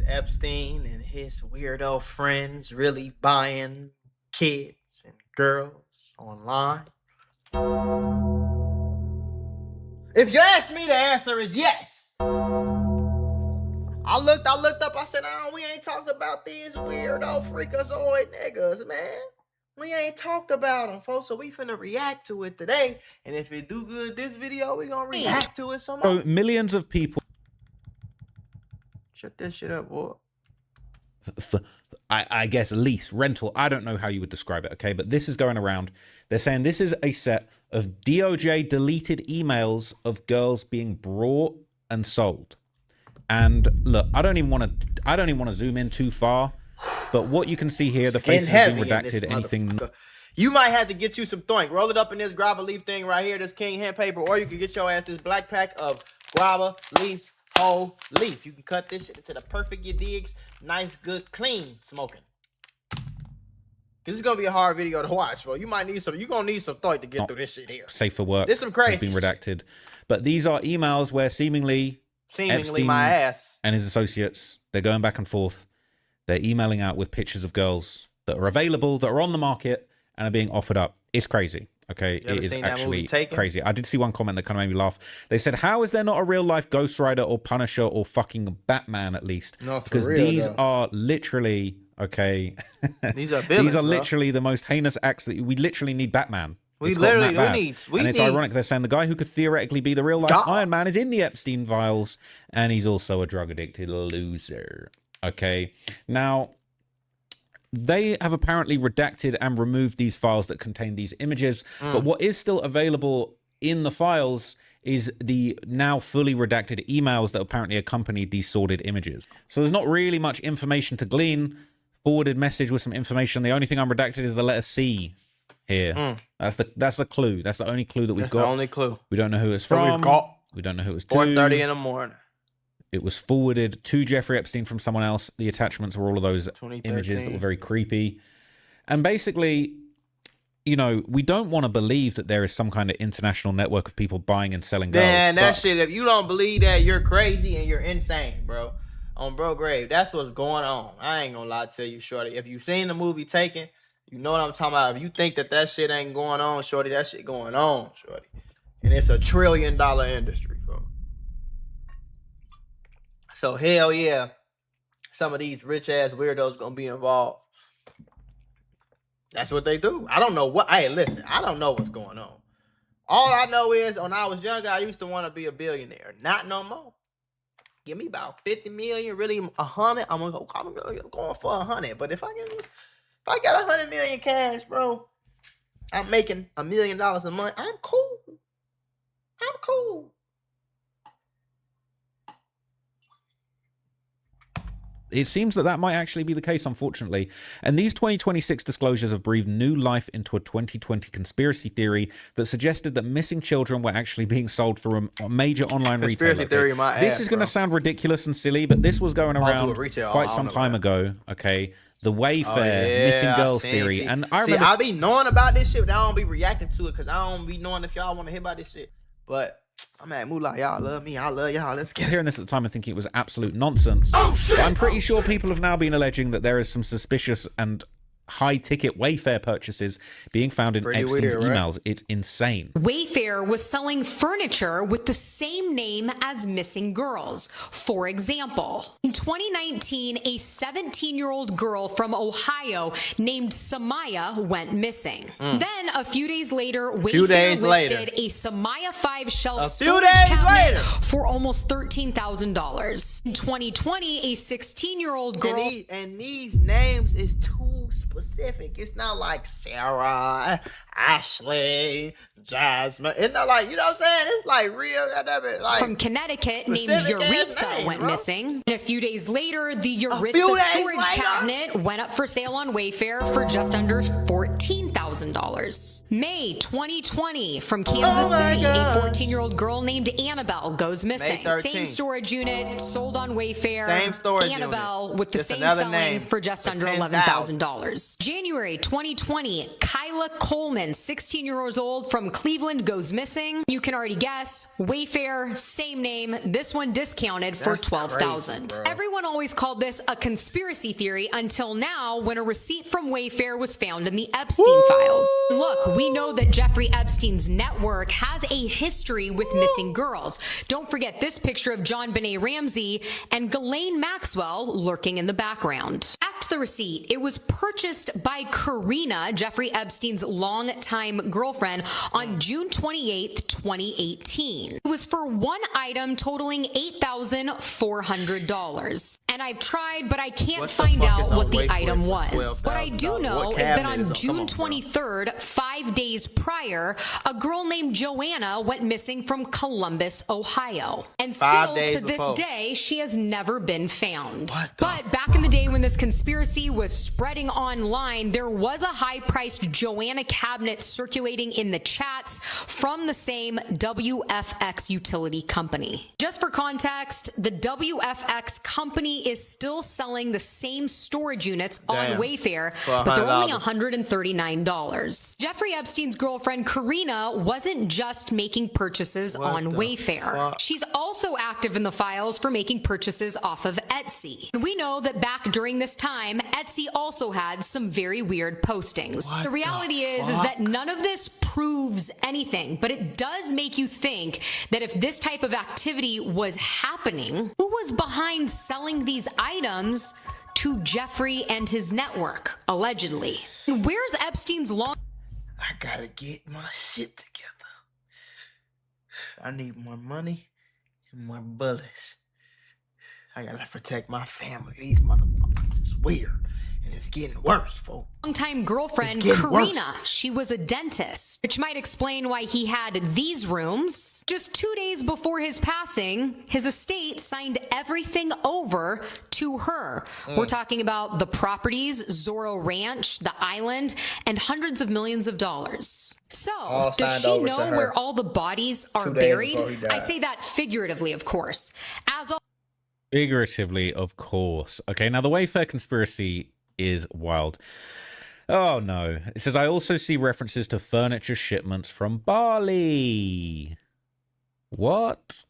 Epstein and his weirdo friends really buying kids and girls online? If you ask me, the answer is yes. I looked up, I said, we ain't talked about these weirdo freakazoid niggas, man. We ain't talked about them, folks, so we finna react to it today. And if it do good this video, we gonna react to it some more. So millions of people. Shut this shit up, boy. I guess lease, rental, I don't know how you would describe it, okay? But this is going around. They're saying this is a set of DOJ deleted emails of girls being brought and sold. And look, I don't even want to zoom in too far, but what you can see here, the faces have been redacted, anything. You might have to get you some thoink. Roll it up in this grabber leaf thing right here, this king hand paper, or you can get your ass this black pack of grabber leaf whole leaf. You can cut this shit into the perfect, you digs. Nice, good, clean smoking. This is gonna be a hard video to watch, bro. You might need some. You gonna need some thought to get through this shit here. Safe for work. This some crazy. Has been redacted, but these are emails where seemingly Epstein my ass and his associates, they're going back and forth. They're emailing out with pictures of girls that are available, that are on the market, and are being offered up. It's crazy. Okay, it is actually crazy. I did see one comment that kind of made me laugh. They said, "How is there not a real life Ghost Rider or Punisher or fucking Batman at least?" No, because real, these are literally These are villains, these are literally the most heinous acts that we literally need. Batman. We need. It's ironic they're saying the guy who could theoretically be the real life Iron Man is in the Epstein files, and he's also a drug addicted loser. Okay, now they have apparently redacted and removed these files that contain these images, but what is still available in the files is the now fully redacted emails that apparently accompanied these sordid images. So there's not really much information to glean. Forwarded message with some information. The only thing I'm redacted is the letter C here. That's the clue. That's the only clue that we've got. That's the only clue. We don't know who it's from. We don't know who it's to. 4:30 in the morning. It was forwarded to Jeffrey Epstein from someone else. The attachments were all of those images that were very creepy. And basically, you know, we don't want to believe that there is some kind of international network of people buying and selling girls. Man, that shit, if you don't believe that, you're crazy and you're insane, bro. On bro grave, that's what's going on. I ain't gonna lie to you, shorty. If you seen the movie Taken, you know what I'm talking about. If you think that shit ain't going on, shorty, that shit going on, shorty. And it's a $1 trillion industry, bro. So hell yeah, some of these rich ass weirdos gonna be involved. That's what they do. I don't know what. Hey, listen, I don't know what's going on. All I know is when I was younger, I used to want to be a billionaire. Not no more. Give me about 50 million, really 100. I'm going for 100. But if I got 100 million cash, bro, I'm making $1 million a month. I'm cool. I'm cool. It seems that might actually be the case, unfortunately. And these 2026 disclosures have breathed new life into a 2020 conspiracy theory that suggested that missing children were actually being sold through a major online retailer. Conspiracy theory, my ass, this is going to sound ridiculous and silly, but this was going around quite some time ago. Okay, the Wayfair missing girls theory, and I remember I be knowing about this shit, but I don't be reacting to it because I don't be knowing if y'all want to hear about this shit. But I'm at Mula, y'all love me, I love y'all. Let's get hearing this at the time and thinking it was absolute nonsense. Oh shit! But I'm pretty sure people have now been alleging that there is some suspicious and high-ticket Wayfair purchases being found in Epstein's emails. It's insane. Wayfair was selling furniture with the same name as missing girls. For example, in 2019, a 17-year-old girl from Ohio named Samaya went missing. Then, a few days later, Wayfair listed a Samaya 5 shelf storage cabinet for almost $13,000. In 2020, a 16-year-old girl... And these names is too specific. It's not like Sarah, Ashley, Jasmine. It's not like, you know what I'm saying? It's like real. Like from Connecticut named Yuritsa went missing. And a few days later, the Yuritsa storage cabinet went up for sale on Wayfair for just under $14,000. May 2020, from Kansas City, a 14-year-old girl named Annabelle goes missing. Same storage unit, sold on Wayfair. Same storage Annabelle unit. With the same selling for just under $11,000. January 2020, Kylie Lila Coleman, 16 years old from Cleveland, goes missing. You can already guess. Wayfair, same name. This one discounted for $12,000. Everyone always called this a conspiracy theory until now, when a receipt from Wayfair was found in the Epstein files. Look, we know that Jeffrey Epstein's network has a history with missing girls. Don't forget this picture of John Benet Ramsey and Ghislaine Maxwell lurking in the background. Back to the receipt. It was purchased by Karina, Jeffrey Epstein's longtime girlfriend, on June 28th, 2018. It was for one item totaling $8,400. And I've tried, but I can't find out what the item was. What I do know is that on June 23rd, 5 days prior, a girl named Joanna went missing from Columbus, Ohio. And still, to this day, she has never been found. But back in the day when this conspiracy was spreading online, there was a high-priced Joanna cabinet circulating in the chats from the same WFX utility company. Just for context, the WFX company is still selling the same storage units on Wayfair, but they're only $139. Jeffrey Epstein's girlfriend, Karina, wasn't just making purchases on Wayfair. She's also active in the files for making purchases off of Etsy. We know that back during this time, Etsy also had some very weird postings. The reality is that none of this proves anything, but it does make you think that if this type of activity was happening, who was behind selling these items to Jeffrey and his network, allegedly? And where's Epstein's I gotta get my shit together. I need more money and more bullets. I gotta protect my family. These motherfuckers is weird. And it's getting worse, folks. Longtime girlfriend, Karina. She was a dentist, which might explain why he had these rooms. Just 2 days before his passing, his estate signed everything over to her. We're talking about the properties, Zorro Ranch, the island, and hundreds of millions of dollars. So, does she know where all the bodies are buried? I say that figuratively, of course. Figuratively, of course. Okay, now the Wayfair conspiracy is wild. Oh no. It says, I also see references to furniture shipments from Bali. What?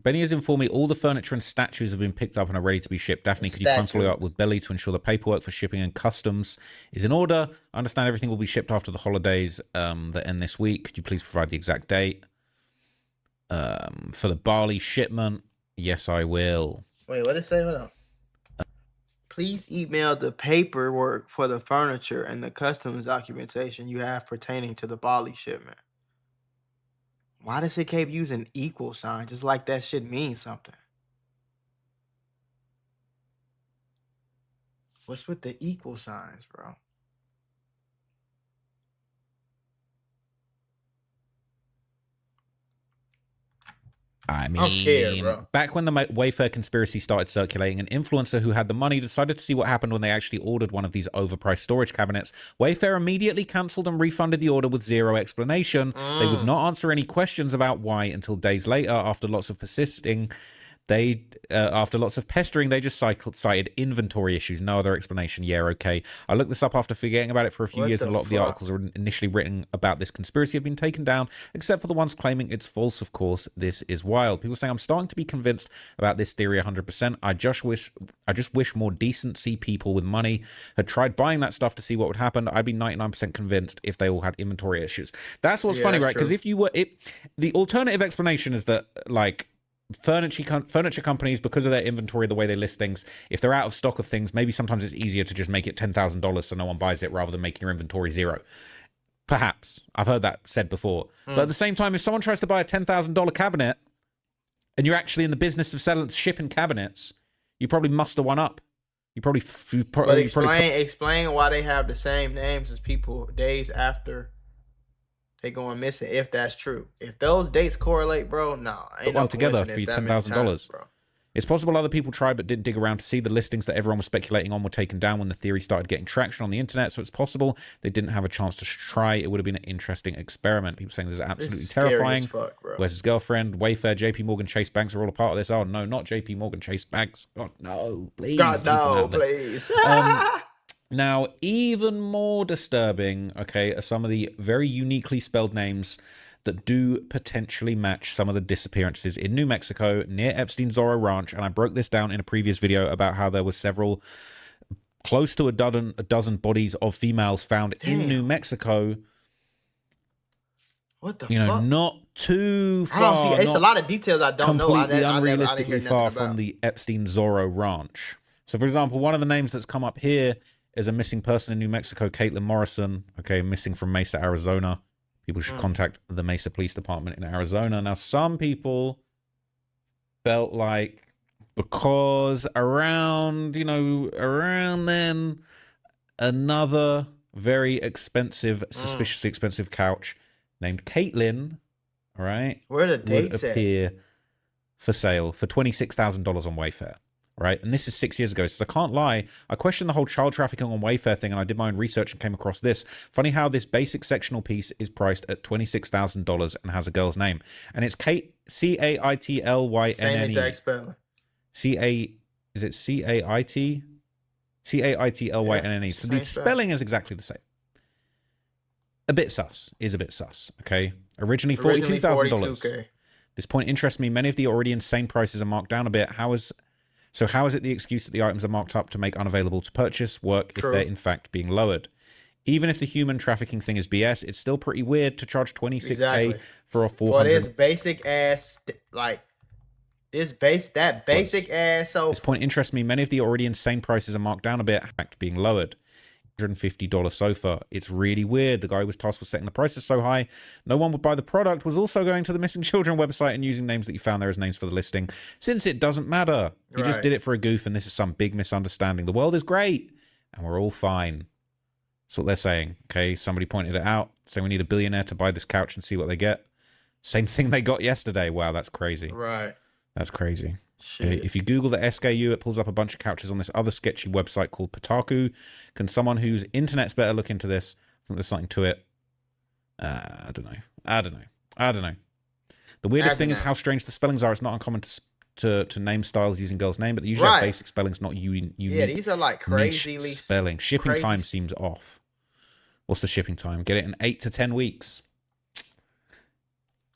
Benny has informed me all the furniture and statues have been picked up and are ready to be shipped. Daphne, could you come follow up with Belly to ensure the paperwork for shipping and customs is in order? I understand everything will be shipped after the holidays that end this week. Could you please provide the exact date? For the Bali shipment, yes, I will. Wait, what did it say? Hold on. Please email the paperwork for the furniture and the customs documentation you have pertaining to the Bali shipment. Why does it keep using equal sign? Just like that shit means something. What's with the equal signs, bro? I mean, I'm scared, bro. Back when the Wayfair conspiracy started circulating, an influencer who had the money decided to see what happened when they actually ordered one of these overpriced storage cabinets. Wayfair immediately cancelled and refunded the order with zero explanation. They would not answer any questions about why until days later, after lots of persisting. After lots of pestering, they just cited inventory issues. No other explanation. Yeah, okay. I looked this up after forgetting about it for a few years, and a lot of the articles are initially written about this conspiracy have been taken down, except for the ones claiming it's false, of course. This is wild. People saying, I'm starting to be convinced about this theory 100%. I just wish more decency people with money had tried buying that stuff to see what would happen. I'd be 99% convinced if they all had inventory issues. That's what's funny, right? Because if you were... the alternative explanation is that, like, furniture companies, because of their inventory, the way they list things, if they're out of stock of things, maybe sometimes it's easier to just make it $10,000 so no one buys it rather than making your inventory zero. Perhaps. I've heard that said before. But at the same time, if someone tries to buy a $10,000 cabinet and you're actually in the business of shipping cabinets, you probably muster one up. Explain why they have the same names as people days after they going missing, if that's true. If those dates correlate, bro, no. Put one together for your $10,000. It's possible other people tried but didn't dig around to see the listings that everyone was speculating on were taken down when the theory started getting traction on the internet, so it's possible they didn't have a chance to try. It would have been an interesting experiment. People saying this is absolutely terrifying. Where's his girlfriend? Wayfair, JP Morgan, Chase Banks are all a part of this. Oh, no, not JP Morgan, Chase Banks. God, no, please. God, no, please. Now, even more disturbing, okay, are some of the very uniquely spelled names that do potentially match some of the disappearances in New Mexico near Epstein Zorro Ranch. And I broke this down in a previous video about how there were several, close to a dozen bodies of females found in New Mexico. What the fuck? Not too far. I don't see. It's a lot of details I don't know. Completely unrealistically far from the Epstein Zorro Ranch. So, for example, one of the names that's come up here is a missing person in New Mexico, Caitlin Morrison. Okay, missing from Mesa, Arizona. People should contact the Mesa Police Department in Arizona. Now, some people felt like because around then, another very expensive, suspiciously expensive couch named Caitlin, all right, where the dates would appear for sale for $26,000 on Wayfair. Right, and this is 6 years ago, so I can't lie. I questioned the whole child trafficking on Wayfair thing, and I did my own research and came across this. Funny how this basic sectional piece is priced at $26,000 and has a girl's name, and it's Kate Caitlynne. Same exact spelling. Is it Cait? Caitlynne. So the spelling is exactly the same. A bit sus. Okay, originally $42,000. This point interests me. Many of the already insane prices are marked down a bit. How is it the excuse that the items are marked up to make unavailable to purchase work if they're in fact being lowered? Even if the human trafficking thing is BS, it's still pretty weird to charge $26K for a 400. For this basic ass, like this basic ass. So this point interests me. Many of the already insane prices are marked down a bit, in fact being lowered. $150 sofa. It's really weird. The guy who was tasked with setting the prices so high no one would buy the product was also going to the missing children website and using names that you found there as names for the listing, since it doesn't matter. He just did it for a goof, and this is some big misunderstanding. The world is great and we're all fine. That's what they're saying. Okay, somebody pointed it out, saying we need a billionaire to buy this couch and see what they get. Same thing they got yesterday. Wow, that's crazy. Right. That's crazy. Okay, if you Google the SKU, it pulls up a bunch of couches on this other sketchy website called Pataku. Can someone whose internet's better look into this? I think there's something to it. I don't know. The weirdest thing is how strange the spellings are. It's not uncommon to name styles using girls' name, but they usually have basic spellings, not unique. Yeah, these are like crazily spelling. Shipping time seems off. What's the shipping time? Get it in 8 to 10 weeks.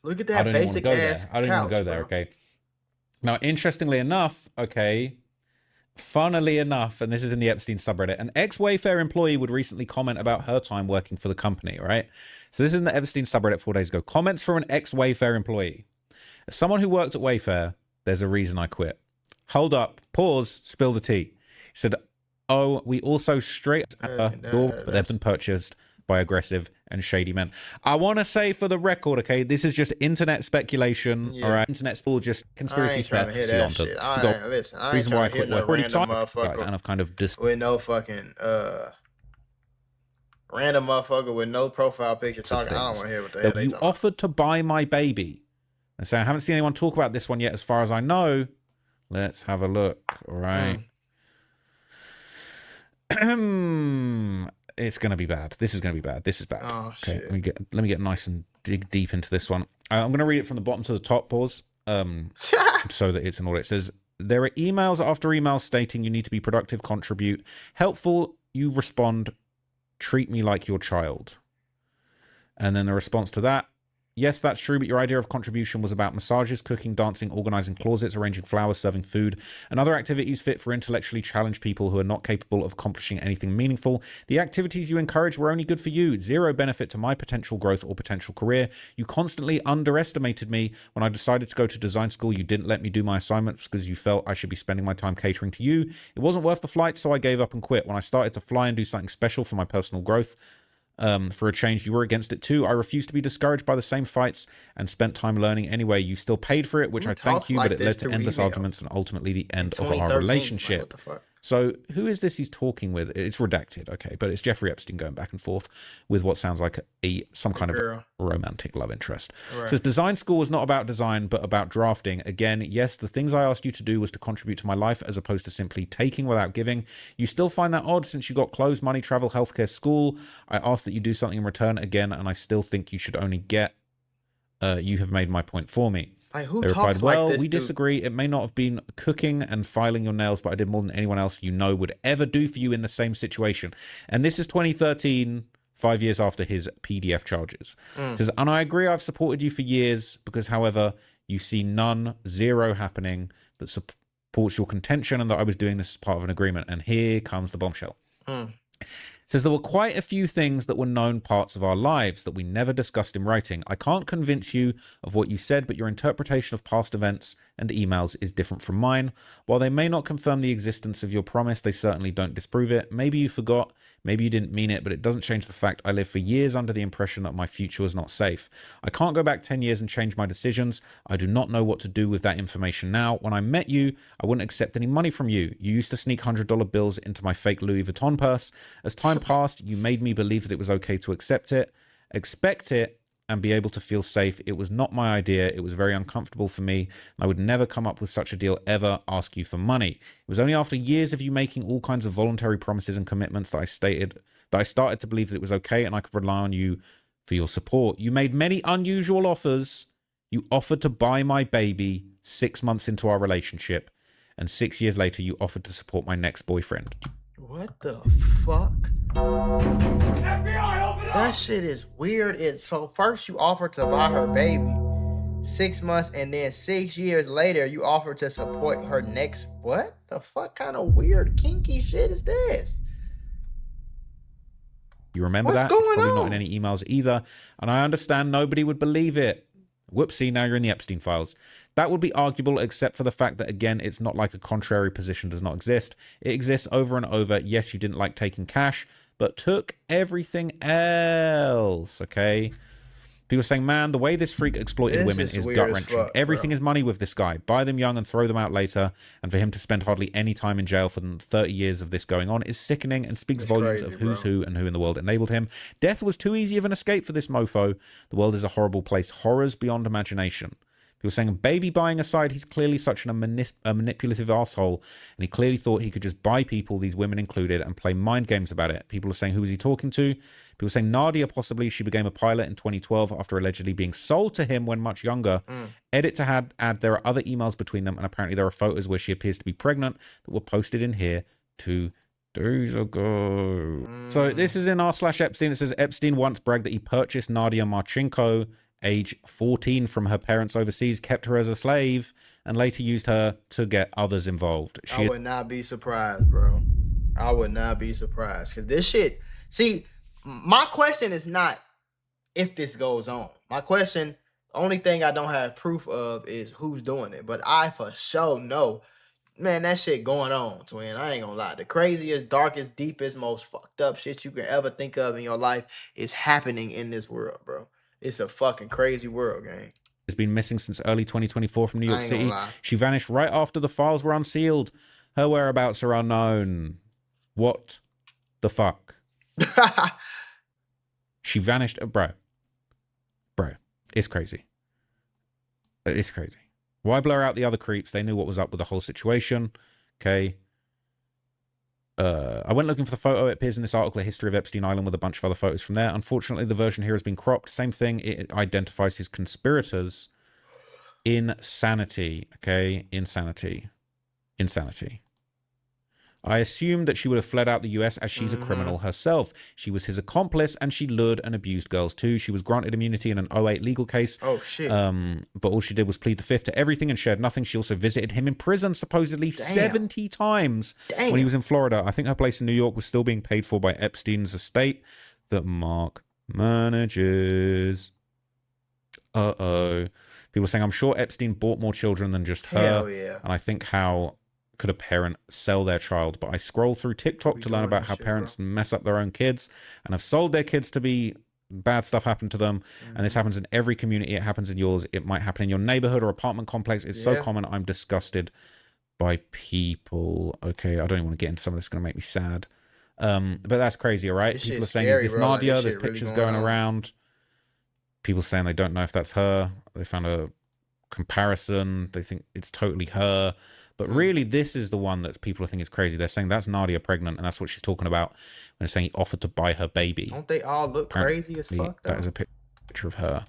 Look at that basic ass couch. I don't even want to go there. Okay. Now, interestingly enough, funnily enough, and this is in the Epstein subreddit, an ex-Wayfair employee would recently comment about her time working for the company, right? So this is in the Epstein subreddit 4 days ago. Comments from an ex-Wayfair employee. As someone who worked at Wayfair, there's a reason I quit. Hold up, pause, spill the tea. He said, oh, we also straight at her door, but they've been purchased by aggressive and shady men. I want to say for the record, okay, this is just internet speculation, all right? Internet's all just conspiracy theories. Listen, I ain't trying to hear no random motherfucker and I've kind of with no fucking random motherfucker with no profile picture talking. I don't want to hear what the hell they talking. You offered to buy my baby. And so I haven't seen anyone talk about this one yet as far as I know. Let's have a look, all right? It's going to be bad. This is going to be bad. This is bad. Oh, okay, shit. Let me get nice and dig deep into this one. I'm going to read it from the bottom to the top, pause, so that it's in order. It says, there are emails after emails stating you need to be productive, contribute, helpful, you respond, treat me like your child. And then the response to that, yes, that's true, but your idea of contribution was about massages, cooking, dancing, organizing closets, arranging flowers, serving food, and other activities fit for intellectually challenged people who are not capable of accomplishing anything meaningful. The activities you encouraged were only good for you, zero benefit to my potential growth or potential career. You constantly underestimated me. When I decided to go to design school, you didn't let me do my assignments because you felt I should be spending my time catering to you. It wasn't worth the flight, so I gave up and quit. When I started to fly and do something special for my personal growth, for a change, you were against it too. I refused to be discouraged by the same fights and spent time learning anyway. You still paid for it, which I thank you, but it led to endless arguments and ultimately the end of our relationship. So who is this he's talking with? It's redacted, okay, but it's Jeffrey Epstein going back and forth with what sounds like some kind of romantic love interest. Right. Says design school was not about design, but about drafting. Again, yes, the things I asked you to do was to contribute to my life as opposed to simply taking without giving. You still find that odd since you got clothes, money, travel, healthcare, school. I asked that you do something in return again, and I still think you should only get. You have made my point for me. Like, who They talks replied, like well, this, we dude? disagree. It may not have been cooking and filing your nails, but I did more than anyone else you know would ever do for you in the same situation. And this is 2013, 5 years after his PDF charges. It says, and I agree, I've supported you for years because, however, you see zero happening that supports your contention and that I was doing this as part of an agreement. And here comes the bombshell. It says there were quite a few things that were known parts of our lives that we never discussed in writing. I can't convince you of what you said, but your interpretation of past events and emails is different from mine. While they may not confirm the existence of your promise, they certainly don't disprove it. Maybe you forgot, maybe you didn't mean it, but it doesn't change the fact I lived for years under the impression that my future was not safe. I can't go back 10 years and change my decisions. I do not know what to do with that information now. When I met you, I wouldn't accept any money from you. You used to sneak $100 bills into my fake Louis Vuitton purse. As time passed, you made me believe that it was okay to accept it, expect it, and be able to feel safe. It was not my idea. It was very uncomfortable for me. And I would never come up with such a deal, ever ask you for money. It was only after years of you making all kinds of voluntary promises and commitments that I started to believe that it was okay and I could rely on you for your support. You made many unusual offers. You offered to buy my baby 6 months into our relationship. And 6 years later, you offered to support my next boyfriend. What the fuck? FBI, open up! That shit is weird. So first you offer to buy her baby 6 months, and then 6 years later you offer to support her next. What the fuck kind of weird kinky shit is this? You remember that? It's probably not in any emails either. And I understand nobody would believe it. Whoopsie, now you're in the Epstein files. That would be arguable, except for the fact that, again, it's not like a contrary position does not exist. It exists over and over. Yes, you didn't like taking cash, but took everything else, okay? People are saying, man, the way this freak exploited women is gut-wrenching. Everything is money with this guy. Buy them young and throw them out later. And for him to spend hardly any time in jail for 30 years of this going on is sickening and speaks volumes of who's who and who in the world enabled him. Death was too easy of an escape for this mofo. The world is a horrible place. Horrors beyond imagination. People saying, baby buying aside, he's clearly such a manipulative asshole, and he clearly thought he could just buy people, these women included, and play mind games about it. People are saying, who was he talking to? People are saying, Nadia, possibly. She became a pilot in 2012 after allegedly being sold to him when much younger. Edit to add, there are other emails between them, and apparently there are photos where she appears to be pregnant that were posted in here 2 days ago. So this is in r/Epstein. It says, Epstein once bragged that he purchased Nadia Marchenko, age 14, from her parents overseas, kept her as a slave, and later used her to get others involved. I would not be surprised, bro. I would not be surprised. Because this shit... See, my question is not if this goes on. My question, the only thing I don't have proof of is who's doing it. But I for sure know, man, that shit going on, twin. I ain't gonna lie. The craziest, darkest, deepest, most fucked up shit you can ever think of in your life is happening in this world, bro. It's a fucking crazy world, gang. Has been missing since early 2024 from New York City. She vanished right after the files were unsealed. Her whereabouts are unknown. What the fuck? She vanished. Bro, it's crazy. It's crazy. Why blur out the other creeps? They knew what was up with the whole situation. Okay. I went looking for the photo. It appears in this article, A History of Epstein Island, with a bunch of other photos from there. Unfortunately, the version here has been cropped. Same thing. It identifies his conspirators. Insanity. Okay? Insanity. I assumed that she would have fled out the US as she's a criminal herself. She was his accomplice, and she lured and abused girls too. She was granted immunity in an '08 legal case. Oh, shit. But all she did was plead the fifth to everything and shared nothing. She also visited him in prison, supposedly 70 times when he was in Florida. I think her place in New York was still being paid for by Epstein's estate that Mark manages. People saying, I'm sure Epstein bought more children than just her. Hell yeah. And I think how could a parent sell their child? But I scroll through TikTok to learn about how parents mess up their own kids and have sold their kids to be bad stuff happen to them. And this happens in every community. It happens in yours. It might happen in your neighborhood or apartment complex. It's so common. I'm disgusted by people. Okay, I don't even want to get into some of this. It's going to make me sad. But that's crazy, all right? People are saying, is this Nadia? There's pictures going around. People saying they don't know if that's her. They found a comparison. They think it's totally her. But really, this is the one that people think is crazy. They're saying that's Nadia pregnant, and that's what she's talking about when they're saying he offered to buy her baby. Don't they all look crazy as fuck, though? That is a picture of her.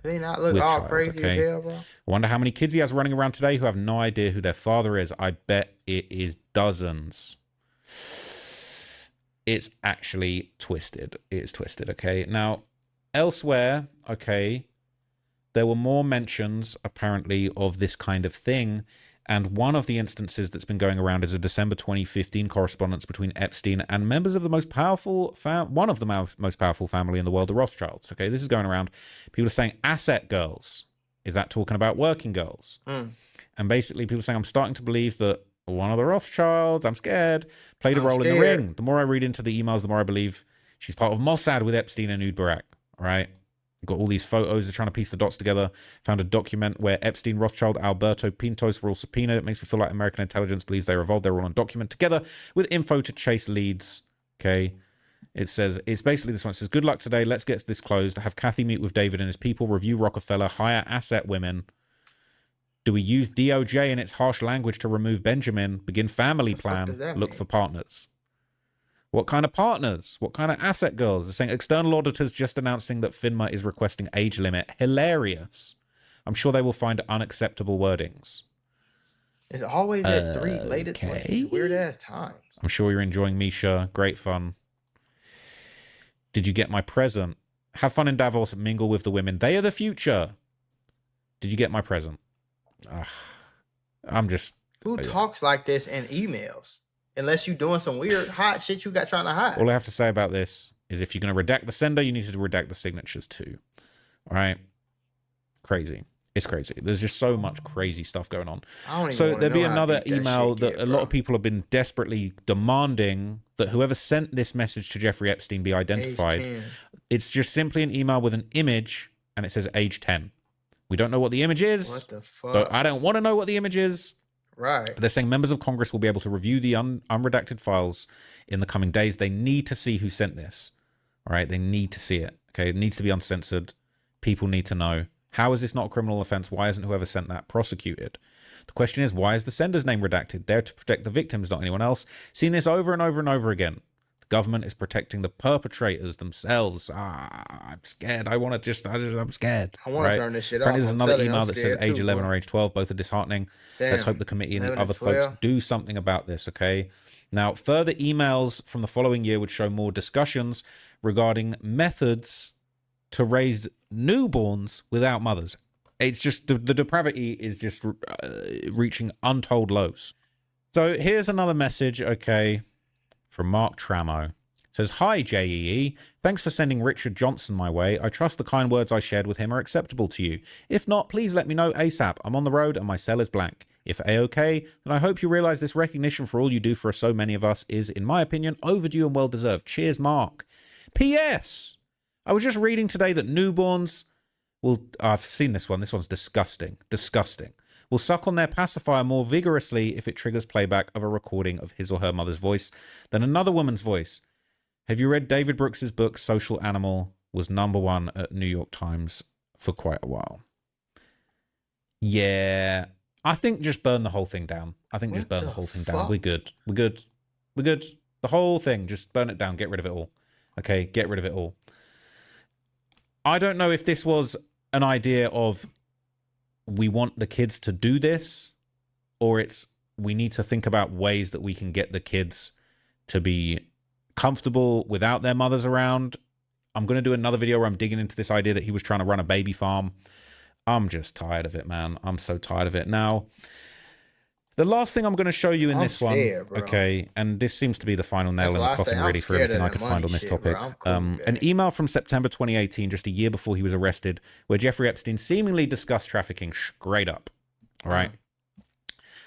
Do they not look with all child, crazy okay? as hell, bro? I wonder how many kids he has running around today who have no idea who their father is. I bet it is dozens. It's actually twisted. It's twisted, okay? Now, elsewhere, okay, there were more mentions, apparently, of this kind of thing. And one of the instances that's been going around is a December 2015 correspondence between Epstein and members of the most powerful, one of the most powerful family in the world, the Rothschilds. Okay, this is going around. People are saying asset girls. Is that talking about working girls? And basically people are saying, I'm starting to believe that one of the Rothschilds, I'm scared, played a role in the ring. The more I read into the emails, the more I believe she's part of Mossad with Epstein and Ehud Barak. All right. Got all these photos. They're trying to piece the dots together. Found a document where Epstein, Rothschild, Alberto, Pintos were all subpoenaed. It makes me feel like American intelligence believes they revolved. They're all on document together with info to chase leads. Okay. It says, it's basically this one. It says, good luck today. Let's get this closed. Have Kathy meet with David and his people. Review Rockefeller. Hire asset women. Do we use DOJ in its harsh language to remove Benjamin? Begin family plan. Look for partners. What kind of partners? What kind of asset girls? They're saying external auditors just announcing that FINMA is requesting age limit. Hilarious. I'm sure they will find unacceptable wordings. It's always at 3 late at night. Weird ass times. I'm sure you're enjoying Misha. Great fun. Did you get my present? Have fun in Davos. Mingle with the women. They are the future. Did you get my present? I'm just... Who talks like this in emails? Unless you're doing some weird hot shit you got trying to hide. All I have to say about this is if you're going to redact the sender, you need to redact the signatures too. All right? Crazy. It's crazy. There's just so much crazy stuff going on. So there'll be another email that a lot of people have been desperately demanding that whoever sent this message to Jeffrey Epstein be identified. It's just simply an email with an image and it says age 10. We don't know what the image is. What the fuck? But I don't want to know what the image is. Right. They're saying members of Congress will be able to review the unredacted files in the coming days. They need to see who sent this. All right. They need to see it. Okay. It needs to be uncensored. People need to know. How is this not a criminal offense? Why isn't whoever sent that prosecuted? The question is, why is the sender's name redacted? They're to protect the victims, not anyone else. Seen this over and over and over again. The government is protecting the perpetrators themselves. I'm scared. I'm scared. I want to turn this shit off. Apparently there's another email that says age 11 or age 12. Both are disheartening. Damn. Let's hope the committee and the other folks do something about this, okay? Now, further emails from the following year would show more discussions regarding methods to raise newborns without mothers. It's just, the depravity is just reaching untold lows. So here's another message, okay, from Mark Tramo. It says, hi, JEE. Thanks for sending Richard Johnson my way. I trust the kind words I shared with him are acceptable to you. If not, please let me know ASAP. I'm on the road and my cell is blank. If A-OK, then I hope you realize this recognition for all you do for so many of us is, in my opinion, overdue and well-deserved. Cheers, Mark. P.S. I was just reading today that newborns will... I've seen this one. This one's disgusting. Disgusting. Will suck on their pacifier more vigorously if it triggers playback of a recording of his or her mother's voice than another woman's voice. Have you read David Brooks's book, Social Animal? Was #1 at New York Times for quite a while. Yeah. I think just burn the whole thing down. Just burn the whole thing down. We're good. We're good. We're good. The whole thing. Just burn it down. Get rid of it all. Okay? Get rid of it all. I don't know if this was an idea of we want the kids to do this, or it's we need to think about ways that we can get the kids to be comfortable without their mothers around. I'm going to do another video where I'm digging into this idea that he was trying to run a baby farm. I'm just tired of it, man. I'm so tired of it. Now, the last thing I'm going to show you in this one, bro. Okay, and this seems to be the final nail in the coffin, really, for everything I could find on this topic. An email from September 2018, just a year before he was arrested, where Jeffrey Epstein seemingly discussed trafficking straight up. All right.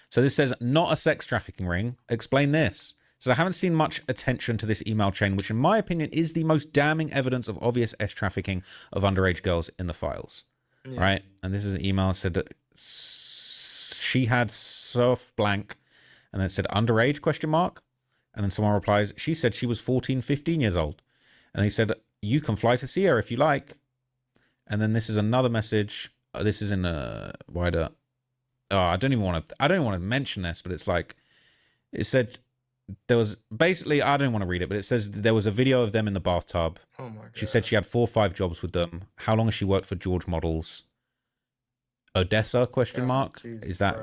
So this says, not a sex trafficking ring. Explain this. So I haven't seen much attention to this email chain, which in my opinion is the most damning evidence of obvious trafficking of underage girls in the files. Yeah. Right? And this is an email that said that she had surf blank, and then it said underage question mark, and then someone replies, she said she was 14, 15 years old. And he said, you can fly to see her if you like. And then this is another message. This is in a wider. I don't even want to mention this, but it's like, it said, there was basically, I don't want to read it, but it says there was a video of them in the bathtub. Oh my god. She said she had 4 or 5 jobs with them. How long has she worked for George Models? Odessa? Question mark. Jesus Is that?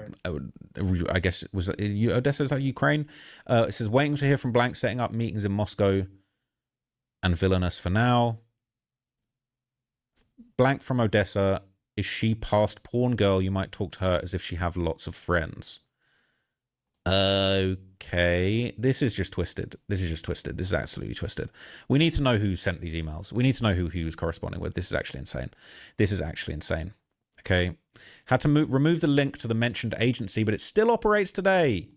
I guess was that, Odessa? Is that Ukraine? It says waiting to hear from Blank, setting up meetings in Moscow, and villainous for now. Blank from Odessa. Is she past porn girl? You might talk to her as if she have lots of friends. Okay, this is just twisted. This is absolutely twisted. We need to know who sent these emails. We need to know who he was corresponding with. This is actually insane. Okay, had to remove the link to the mentioned agency, but it still operates today.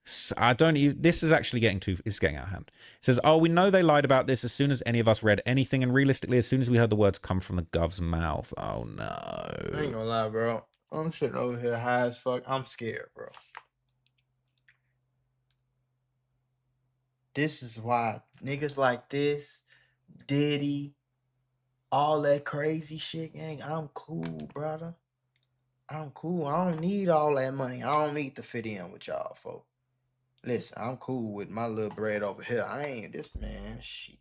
This is actually it's getting out of hand. It says, oh, we know they lied about this as soon as any of us read anything, and realistically, as soon as we heard the words come from the gov's mouth. Oh no. I ain't gonna lie, bro. I'm sitting over here high as fuck. I'm scared, bro. This is why niggas like this, Diddy, all that crazy shit, gang. I'm cool, brother. I'm cool. I don't need all that money. I don't need to fit in with y'all, folks. Listen, I'm cool with my little bread over here. I ain't this man. Shit.